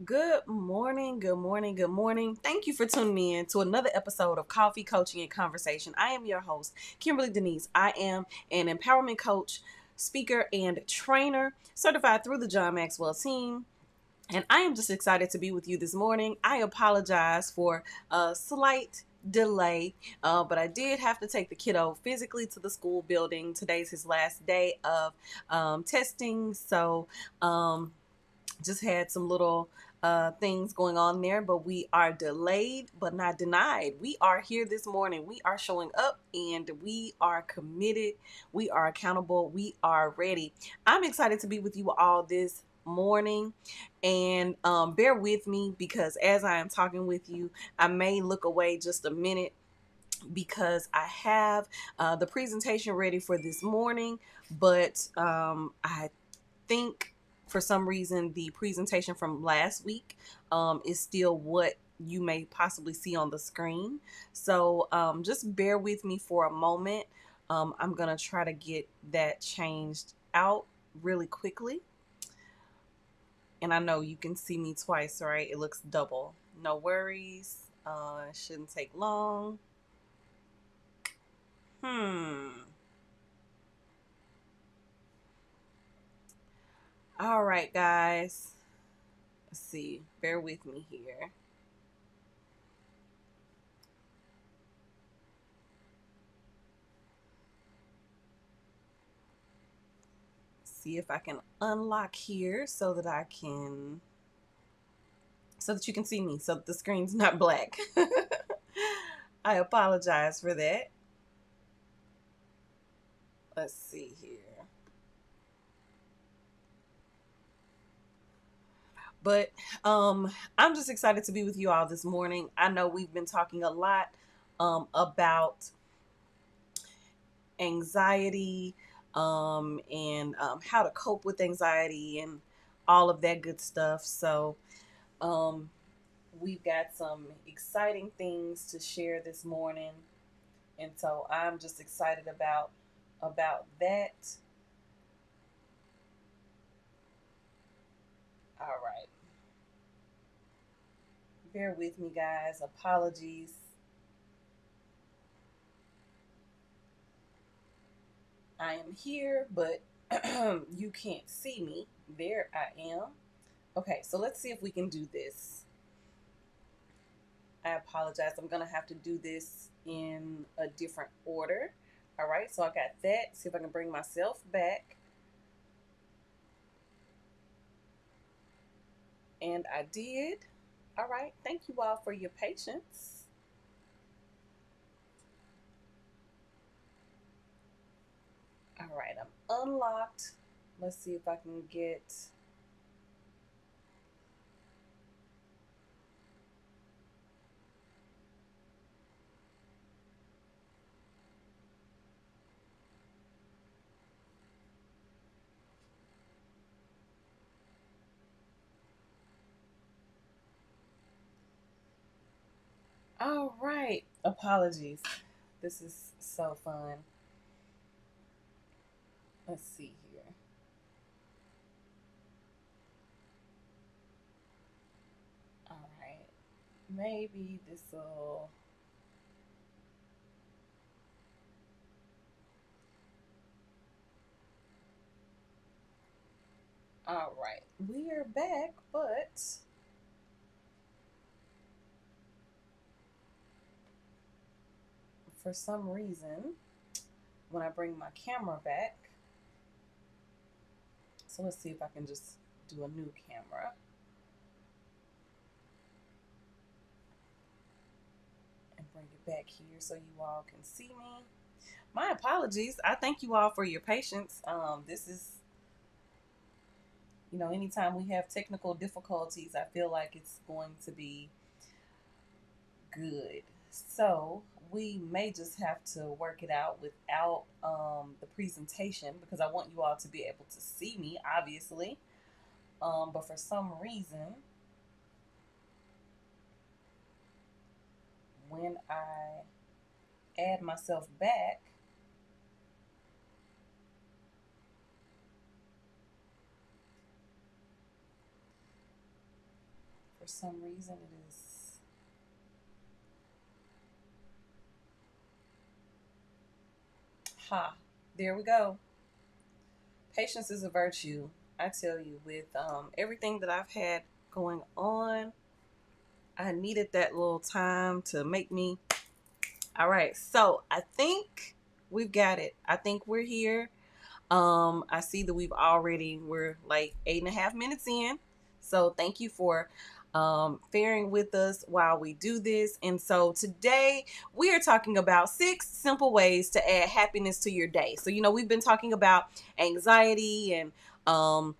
Good morning, good morning, good morning. Thank you for tuning in to another episode of Coffee, Coaching, and Conversation. I am your host, Kimberlee Deneice. I am an empowerment coach, speaker, and trainer certified through the John Maxwell team. And I am just excited to be with you this morning. I apologize for a slight delay, but I did have to take the kiddo physically to the school building. Today's his last day of testing. So, just had some little things going on there, but we are delayed but not denied. We are here this morning. We are showing up and we are committed. We are accountable. We are ready. I'm excited to be with you all this morning, and bear with me because as I am talking with you, I may look away just a minute because I have the presentation ready for this morning, but I think for some reason the presentation from last week is still what you may possibly see on the screen. So just bear with me for a moment. I'm going to try to get that changed out really quickly. And I know you can see me twice, right? It looks double. No worries. It shouldn't take long. All right, guys. Let's see. Bear with me here. See if I can unlock here so that you can see me, so that the screen's not black. I apologize for that. Let's see here. But I'm just excited to be with you all this morning. I know we've been talking a lot about anxiety and how to cope with anxiety and all of that good stuff. So um, we've got some exciting things to share this morning, and so I'm just excited about that. All right, bear with me, guys. Apologies. I am here, but you can't see me. There I am. Okay, so let's see if we can do this. I apologize. I'm going to have to do this in a different order. All right, so I got that. See if I can bring myself back. And I did. All right, thank you all for your patience. All right, I'm unlocked. Let's see if I can get... All right, apologies. This is so fun. Let's see here. All right, maybe this will... All right, we are back, but for some reason, when I bring my camera back, so let's see if I can just do a new camera. And bring it back here so you all can see me. My apologies. I thank you all for your patience. This is, anytime we have technical difficulties, I feel like it's going to be good. So we may just have to work it out without the presentation because I want you all to be able to see me, obviously. But for some reason, when I add myself back, For some reason, it is. Ha, there we go. Patience is a virtue. I tell you, with everything that I've had going on, I needed that little time to make me. All right, so I think we've got it. I think we're here. I see that we're like 8.5 minutes in. So thank you for faring with us while we do this. And so today we are talking about 6 simple ways to add happiness to your day. So, we've been talking about anxiety and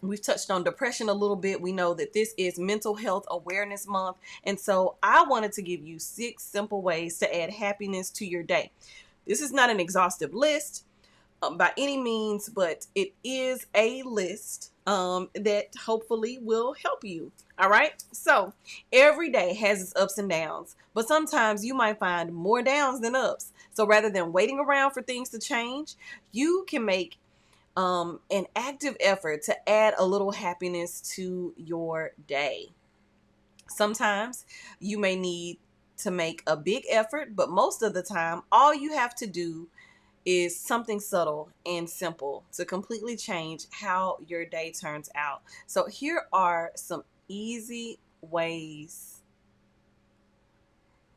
we've touched on depression a little bit. We know that this is Mental Health Awareness Month. And so I wanted to give you 6 simple ways to add happiness to your day. This is not an exhaustive list by any means, but it is a list that hopefully will help you. All right. So every day has its ups and downs, but sometimes you might find more downs than ups. So rather than waiting around for things to change, you can make an active effort to add a little happiness to your day. Sometimes you may need to make a big effort, but most of the time, all you have to do is something subtle and simple to completely change how your day turns out. So here are some easy ways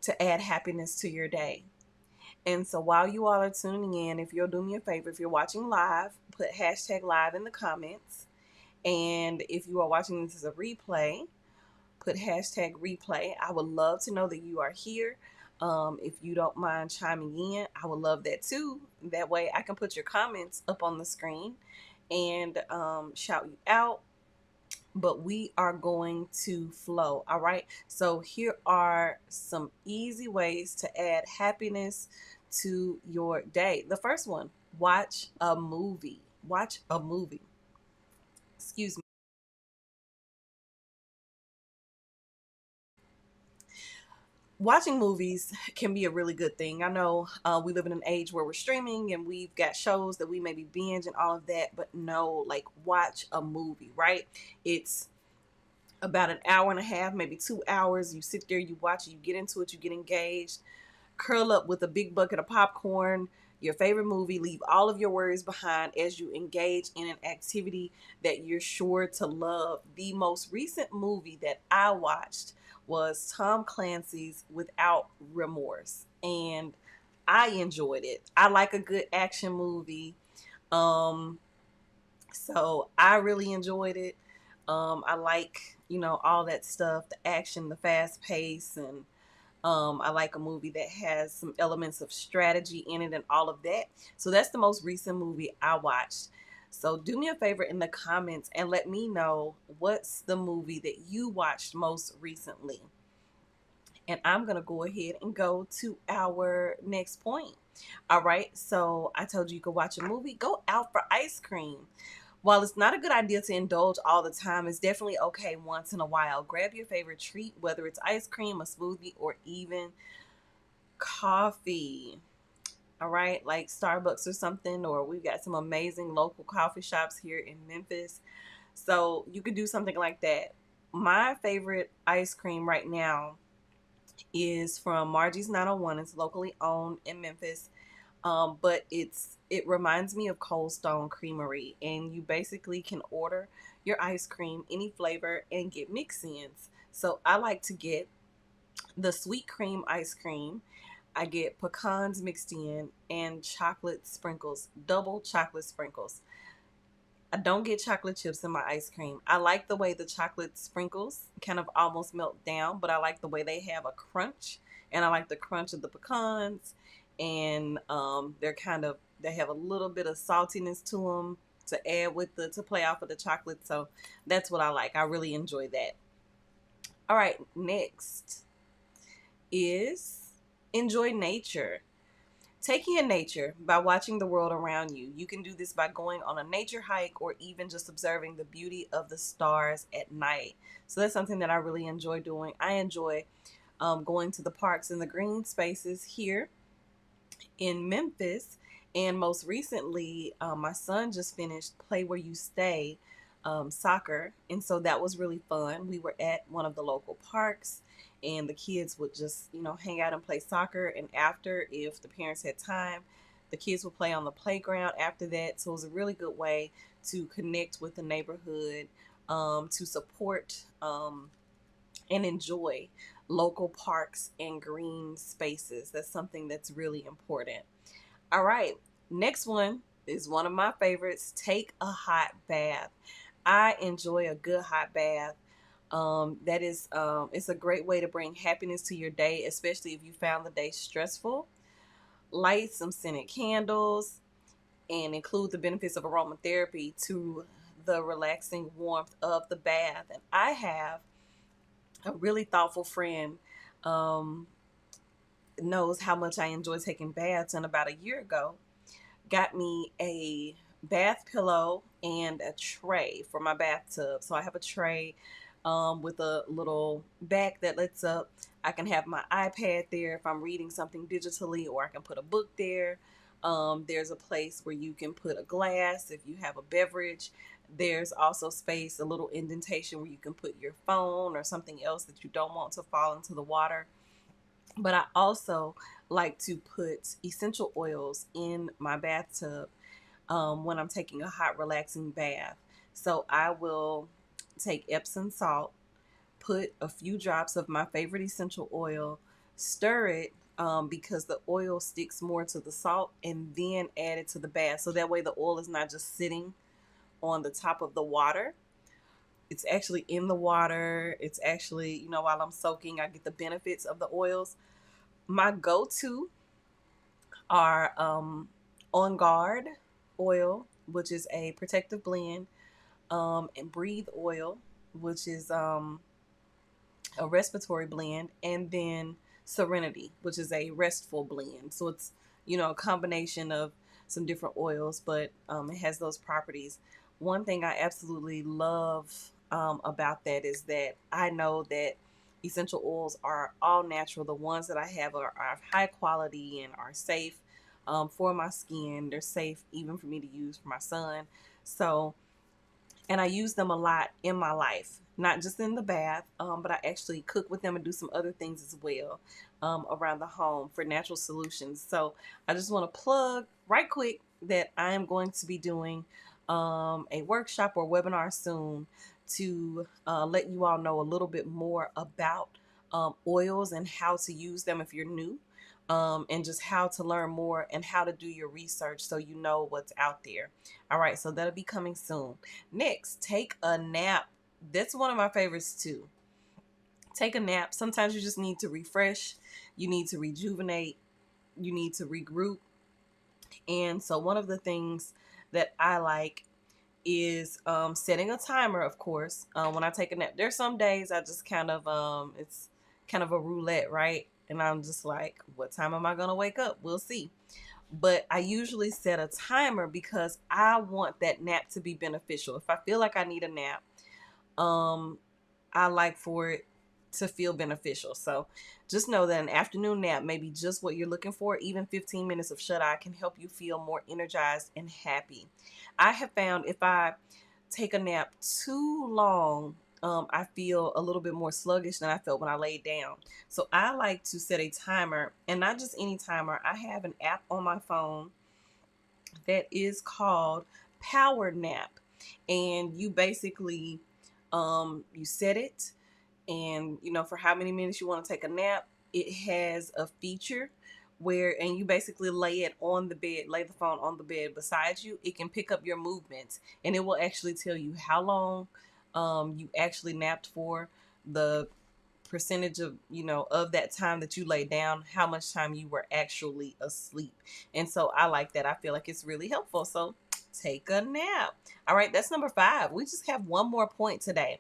to add happiness to your day. And so while you all are tuning in, if you'll do me a favor, if you're watching live, put hashtag live in the comments. And if you are watching this as a replay, put hashtag replay. I would love to know that you are here. If you don't mind chiming in, I would love that too. That way I can put your comments up on the screen and shout you out. But we are going to flow. All right. So here are some easy ways to add happiness to your day. The first one, watch a movie. Watch a movie. Excuse me. Watching movies can be a really good thing. I know we live in an age where we're streaming and we've got shows that we maybe binge and all of that, but no, like watch a movie, right? It's about an hour and a half, maybe 2 hours. You sit there, you watch it, you get into it, you get engaged, curl up with a big bucket of popcorn, your favorite movie, leave all of your worries behind as you engage in an activity that you're sure to love. The most recent movie that I watched was Tom Clancy's Without Remorse, and I enjoyed it. I like a good action movie. Um, so I really enjoyed it. I like, all that stuff, the action, the fast pace, and I like a movie that has some elements of strategy in it and all of that. So that's the most recent movie I watched. So do me a favor in the comments and let me know what's the movie that you watched most recently. And I'm going to go ahead and go to our next point. All right. So I told you could watch a movie, go out for ice cream. While it's not a good idea to indulge all the time, it's definitely okay once in a while. Grab your favorite treat, whether it's ice cream, a smoothie, or even coffee. All right, like Starbucks or something, or we've got some amazing local coffee shops here in Memphis. So you could do something like that. My favorite ice cream right now is from Margie's 901. It's locally owned in Memphis. But it reminds me of Cold Stone Creamery, and you basically can order your ice cream any flavor and get mix-ins. So I like to get the sweet cream ice cream. I get pecans mixed in and chocolate sprinkles, double chocolate sprinkles. I don't get chocolate chips in my ice cream. I like the way the chocolate sprinkles kind of almost melt down, but I like the way they have a crunch, and I like the crunch of the pecans, and they have a little bit of saltiness to them to add with to play off of the chocolate. So that's what I like. I really enjoy that. All right, next is enjoy nature. Taking in nature by watching the world around you. You can do this by going on a nature hike or even just observing the beauty of the stars at night. So that's something that I really enjoy doing. I enjoy going to the parks and the green spaces here in Memphis. And most recently, my son just finished Play Where You Stay. soccer. And so that was really fun. We were at one of the local parks, and the kids would just, hang out and play soccer. And after, if the parents had time, the kids would play on the playground after that. So it was a really good way to connect with the neighborhood, to support and enjoy local parks and green spaces. That's something that's really important. All right, next one is one of my favorites. Take a hot bath. I enjoy a good hot bath. It's a great way to bring happiness to your day, especially if you found the day stressful. Light some scented candles and include the benefits of aromatherapy to the relaxing warmth of the bath. And I have a really thoughtful friend, um, knows how much I enjoy taking baths, and about a year ago got me a bath pillow and a tray for my bathtub. So I have a tray with a little back that lets up. I can have my iPad there if I'm reading something digitally, or I can put a book there. There's a place where you can put a glass if you have a beverage. There's also space, a little indentation where you can put your phone or something else that you don't want to fall into the water. But I also like to put essential oils in my bathtub when I'm taking a hot, relaxing bath. So I will take Epsom salt, put a few drops of my favorite essential oil, stir it, because the oil sticks more to the salt, and then add it to the bath. So that way the oil is not just sitting on the top of the water. It's actually in the water. It's actually, while I'm soaking, I get the benefits of the oils. My go-to are On Guard oil, which is a protective blend, and Breathe oil, which is a respiratory blend, and then Serenity, which is a restful blend. So it's, a combination of some different oils, but it has those properties. One thing I absolutely love about that is that I know that essential oils are all natural. The ones that I have are high quality and are safe for my skin. They're safe even for me to use for my son. So, and I use them a lot in my life, not just in the bath, but I actually cook with them and do some other things as well around the home for natural solutions. So I just want to plug right quick that I am going to be doing a workshop or webinar soon to let you all know a little bit more about oils and how to use them if you're new. And just how to learn more and how to do your research so you know what's out there. All right, so that'll be coming soon. Next, take a nap. That's one of my favorites too. Take a nap. Sometimes you just need to refresh, you need to rejuvenate, you need to regroup. And so, one of the things that I like is setting a timer, of course, when I take a nap. There's some days I just kind of, it's kind of a roulette, right? And I'm just like, what time am I going to wake up? We'll see. But I usually set a timer because I want that nap to be beneficial. If I feel like I need a nap, um, I like for it to feel beneficial. So just know that an afternoon nap may be just what you're looking for. Even 15 minutes of shut eye can help you feel more energized and happy. I have found if I take a nap too long, I feel a little bit more sluggish than I felt when I laid down. So I like to set a timer, and not just any timer. I have an app on my phone that is called Power Nap, and you basically you set it, and for how many minutes you want to take a nap. It has a feature where, and you basically lay it on the bed, lay the phone on the bed beside you. It can pick up your movements, and it will actually tell you how long you actually napped for, the percentage of of that time that you lay down, how much time you were actually asleep. And so I like that. I feel like it's really helpful. So take a nap. All right, that's number 5. We just have one more point today.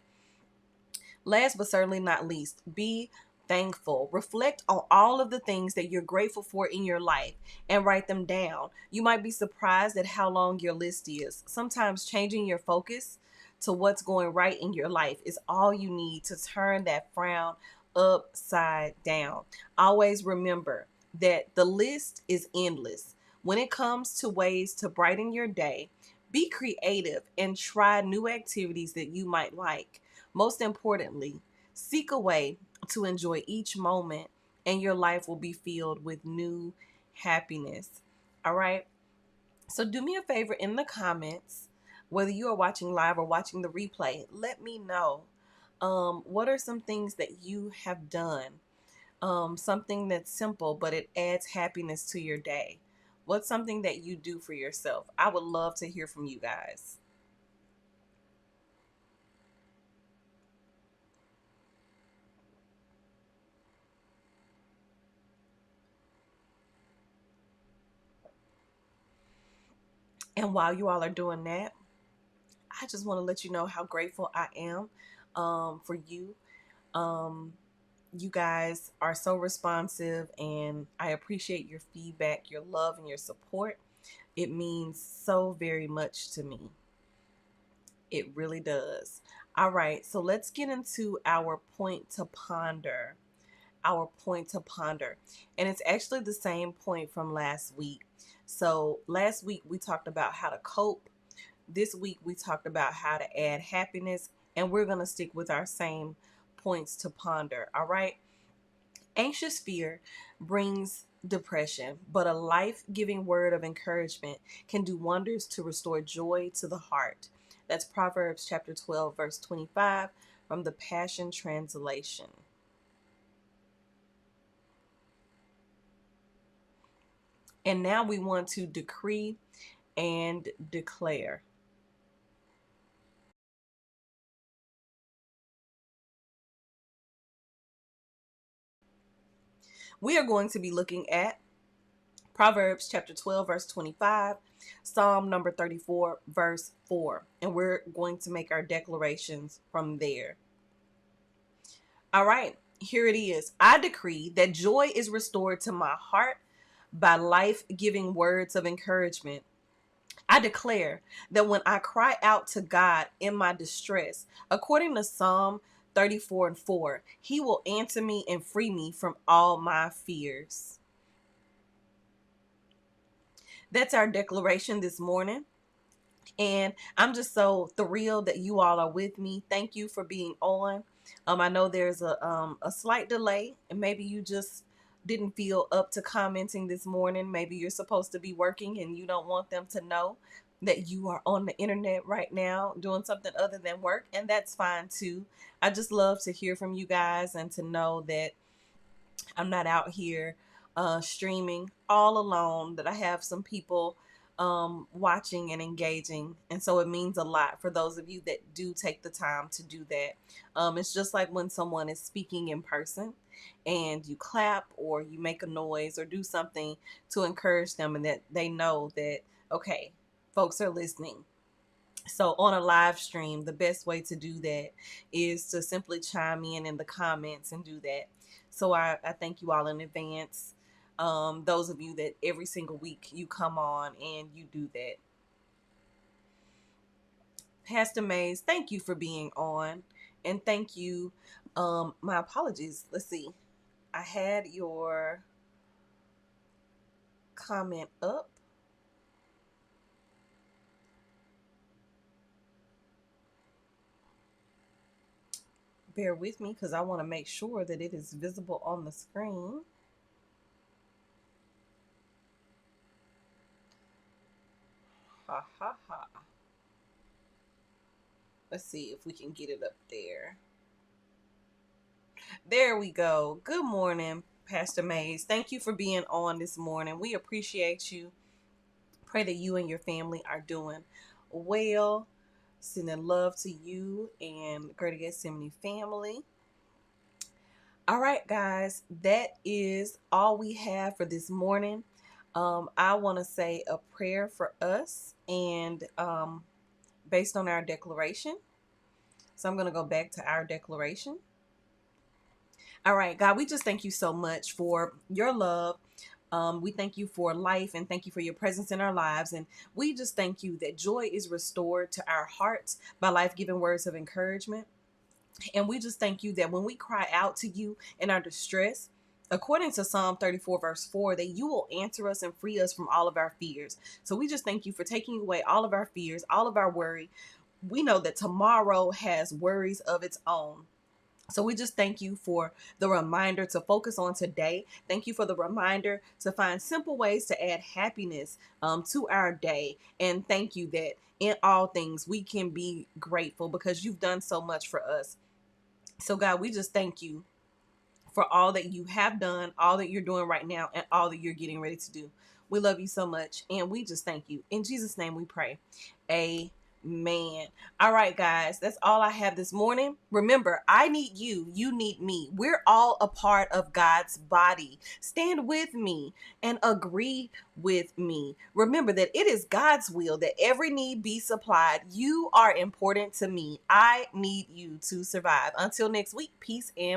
Last but certainly not least, be thankful. Reflect on all of the things that you're grateful for in your life and write them down. You might be surprised at how long your list is. Sometimes changing your focus to what's going right in your life is all you need to turn that frown upside down. Always remember that the list is endless. When it comes to ways to brighten your day, Be creative and try new activities that you might like. Most importantly, seek a way to enjoy each moment, and your life will be filled with new happiness. All right. So do me a favor in the comments, whether you are watching live or watching the replay, let me know. What are some things that you have done? Something that's simple, but it adds happiness to your day. What's something that you do for yourself? I would love to hear from you guys. And while you all are doing that, I just want to let you know how grateful I am for you. Um, you guys are so responsive, and I appreciate your feedback, your love, and your support. It means so very much to me. It really does. All right, so let's get into our point to ponder. Our point to ponder. And it's actually the same point from last week. So last week we talked about how to cope. This week we talked about how to add happiness. And we're going to stick with our same points to ponder. All right. Anxious fear brings depression, but a life giving word of encouragement can do wonders to restore joy to the heart. That's Proverbs chapter 12, verse 25 from the Passion Translation. And now we want to decree and declare. We are going to be looking at Proverbs chapter 12, verse 25, Psalm number 34, verse 4. And we're going to make our declarations from there. All right, here it is. I decree that joy is restored to my heart by life giving words of encouragement. I declare that when I cry out to God in my distress, according to Psalm 34 and 4, He will answer me and free me from all my fears. That's our declaration this morning. And I'm just so thrilled that you all are with me. Thank you for being on. I know there's a slight delay, and maybe you just didn't feel up to commenting this morning. Maybe you're supposed to be working and you don't want them to know that you are on the internet right now doing something other than work, and that's fine too. I just love to hear from you guys and to know that I'm not out here streaming all alone, that I have some people watching and engaging. And so it means a lot for those of you that do take the time to do that. It's just like when someone is speaking in person and you clap or you make a noise or do something to encourage them, and that they know that, okay, folks are listening. So on a live stream, the best way to do that is to simply chime in the comments and do that. So I thank you all in advance. Those of you that every single week you come on and you do that. Pastor Mays, thank you for being on. And thank you. My apologies. Let's see. I had your comment up. Bear with me because I want to make sure that it is visible on the screen. Ha ha ha. Let's see if we can get it up there. There we go. Good morning, Pastor Mays. Thank you for being on this morning. We appreciate you. Pray that you and your family are doing well. Sending love to you and Greater Gethsemane family. All right, guys, that is all we have for this morning. I want to say a prayer for us and based on our declaration. So I'm going to go back to our declaration. All right, God, we just thank you so much for your love. We thank you for life and thank you for your presence in our lives. And we just thank you that joy is restored to our hearts by life-giving words of encouragement. And we just thank you that when we cry out to you in our distress, according to Psalm 34 verse 4, that you will answer us and free us from all of our fears. So we just thank you for taking away all of our fears, all of our worry. We know that tomorrow has worries of its own. So we just thank you for the reminder to focus on today. Thank you for the reminder to find simple ways to add happiness to our day. And thank you that in all things we can be grateful because you've done so much for us. So God, we just thank you for all that you have done, all that you're doing right now, and all that you're getting ready to do. We love you so much, and we just thank you. In Jesus' name we pray. Amen. All right, guys, that's all I have this morning. Remember, I need you. You need me. We're all a part of God's body. Stand with me and agree with me. Remember that it is God's will that every need be supplied. You are important to me. I need you to survive. Until next week, peace and